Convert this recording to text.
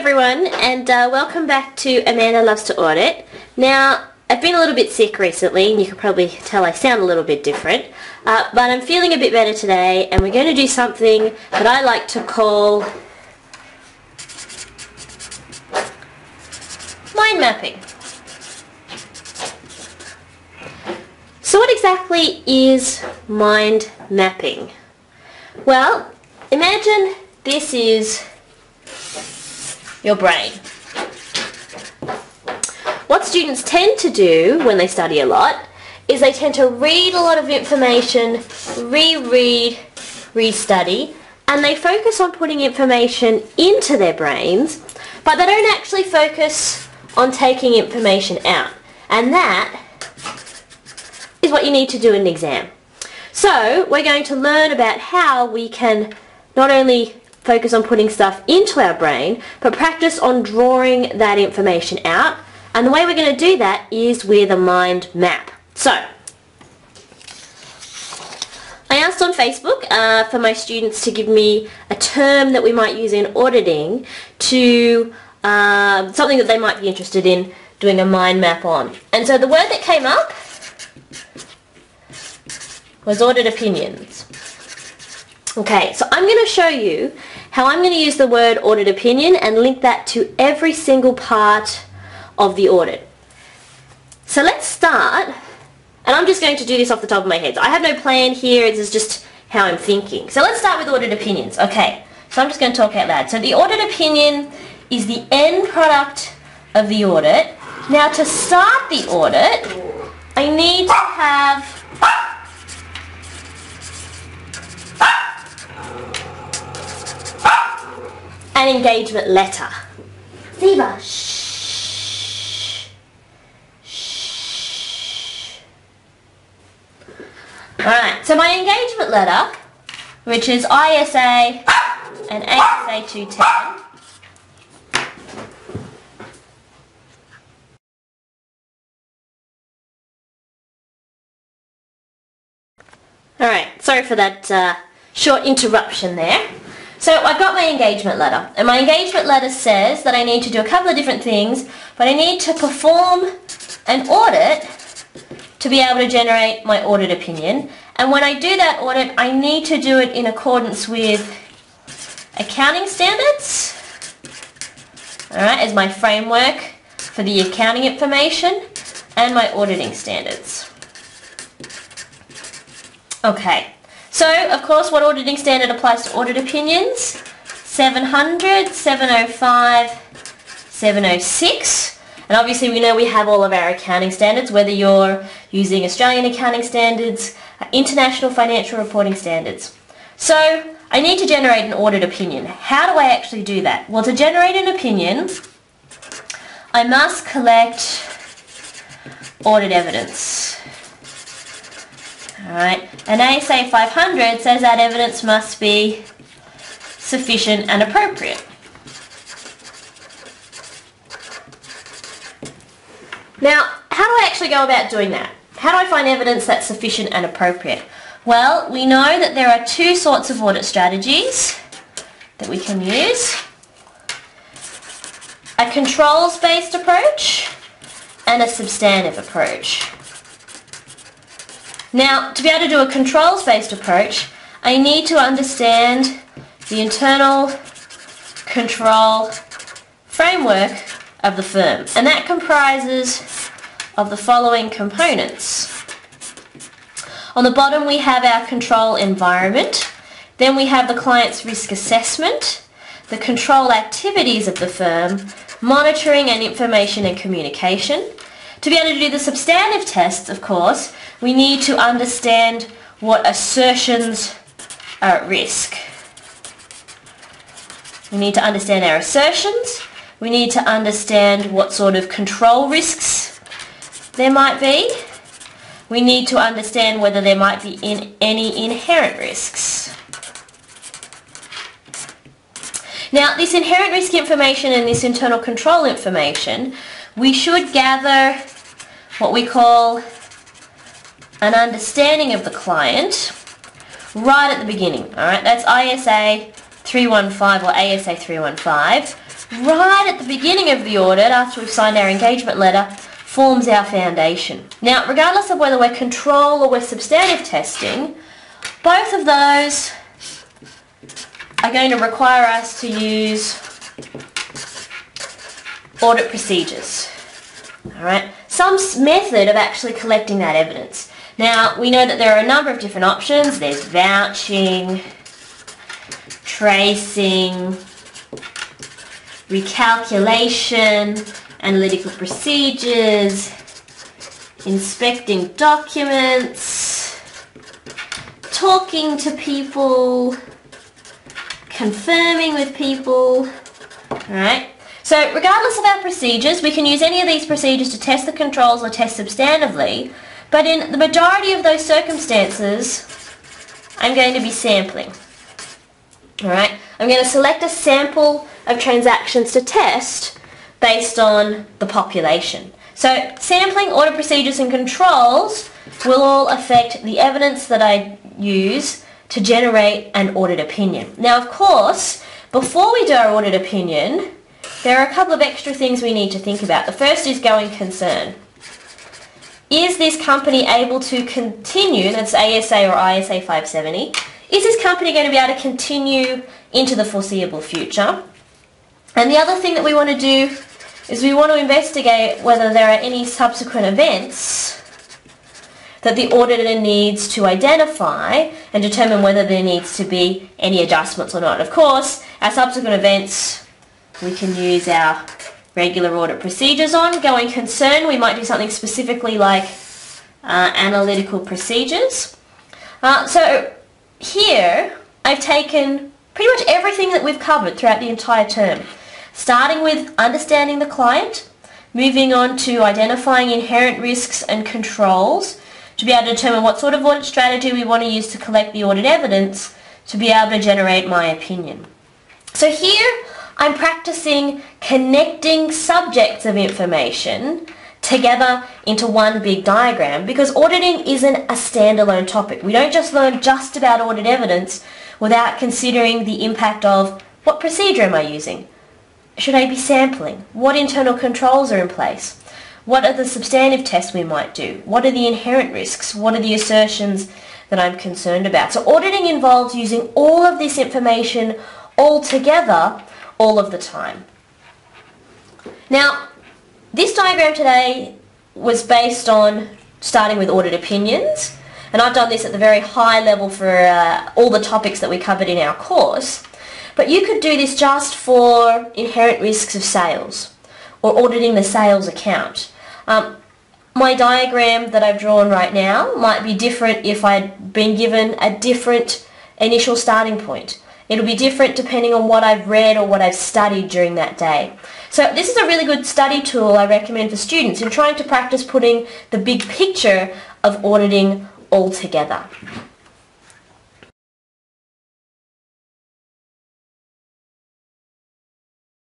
everyone, and welcome back to Amanda Loves to Audit. Now, I've been a little bit sick recently, and you can probably tell I sound a little bit different, but I'm feeling a bit better today, and we're going to do something that I like to call mind mapping. So what exactly is mind mapping? Well, imagine this is your brain. What students tend to do when they study a lot is they tend to read a lot of information, reread, restudy, and they focus on putting information into their brains, but they don't actually focus on taking information out. And that is what you need to do in an exam. So we're going to learn about how we can not only focus on putting stuff into our brain, but practice on drawing that information out. And the way we're going to do that is with a mind map. So, I asked on Facebook for my students to give me a term that we might use in auditing to something that they might be interested in doing a mind map on. And so the word that came up was audit opinions. Okay, so I'm going to show you how I'm going to use the word audit opinion and link that to every single part of the audit. So let's start, and I'm just going to do this off the top of my head. So I have no plan here, this is just how I'm thinking. So let's start with audit opinions. Okay, so I'm just going to talk out loud. So the audit opinion is the end product of the audit. Now to start the audit, I need to have an engagement letter. Ziva, shh. Shh. Alright, so my engagement letter, which is ISA and ASA 210, alright, sorry for that short interruption there. So I've got my engagement letter, and my engagement letter says that I need to do a couple of different things, but I need to perform an audit to be able to generate my audit opinion. And when I do that audit, I need to do it in accordance with accounting standards, alright, as my framework for the accounting information, and my auditing standards. Okay. So, of course, what auditing standard applies to audit opinions? 700, 705, 706. And obviously we know we have all of our accounting standards, whether you're using Australian accounting standards, international financial reporting standards. So, I need to generate an audit opinion. How do I actually do that? Well, to generate an opinion, I must collect audit evidence. Alright, and ASA 500 says that evidence must be sufficient and appropriate. Now, how do I actually go about doing that? How do I find evidence that's sufficient and appropriate? Well, we know that there are two sorts of audit strategies that we can use. A controls-based approach and a substantive approach. Now, to be able to do a controls-based approach, I need to understand the internal control framework of the firm, and that comprises of the following components. On the bottom we have our control environment, then we have the client's risk assessment, the control activities of the firm, monitoring and information and communication. To be able to do the substantive tests, of course, we need to understand what assertions are at risk. We need to understand our assertions. We need to understand what sort of control risks there might be. We need to understand whether there might be any inherent risks. Now, this inherent risk information and this internal control information, we should gather what we call an understanding of the client right at the beginning. Alright, that's ISA 315 or ASA 315. right at the beginning of the audit, after we've signed our engagement letter, forms our foundation. Now, regardless of whether we're control or we're substantive testing, both of those are going to require us to use audit procedures. Alright, some method of actually collecting that evidence. Now, we know that there are a number of different options. There's vouching, tracing, recalculation, analytical procedures, inspecting documents, talking to people, confirming with people. Alright, so regardless of our procedures, we can use any of these procedures to test the controls or test substantively, but in the majority of those circumstances, I'm going to be sampling. Alright, I'm going to select a sample of transactions to test based on the population. So sampling, audit procedures and controls will all affect the evidence that I use to generate an audit opinion. Now, of course, before we do our audit opinion, there are a couple of extra things we need to think about. The first is going concern. Is this company able to continue, that's ASA or ISA 570, is this company going to be able to continue into the foreseeable future? And the other thing that we want to do is we want to investigate whether there are any subsequent events that the auditor needs to identify and determine whether there needs to be any adjustments or not. Of course, our subsequent events we can use our regular audit procedures on. Going concern, we might do something specifically like analytical procedures. So here I've taken pretty much everything that we've covered throughout the entire term, starting with understanding the client, moving on to identifying inherent risks and controls to be able to determine what sort of audit strategy we want to use to collect the audit evidence to be able to generate my opinion. So here I'm practicing connecting subjects of information together into one big diagram, because auditing isn't a standalone topic. We don't just learn just about audit evidence without considering the impact of what procedure am I using? Should I be sampling? What internal controls are in place? What are the substantive tests we might do? What are the inherent risks? What are the assertions that I'm concerned about? So auditing involves using all of this information all together all of the time. Now, this diagram today was based on starting with audit opinions, and I've done this at the very high level for all the topics that we covered in our course. But you could do this just for inherent risks of sales or auditing the sales account. My diagram that I've drawn right now might be different if I'd been given a different initial starting point. It'll be different depending on what I've read or what I've studied during that day. So this is a really good study tool I recommend for students in trying to practice putting the big picture of auditing all together.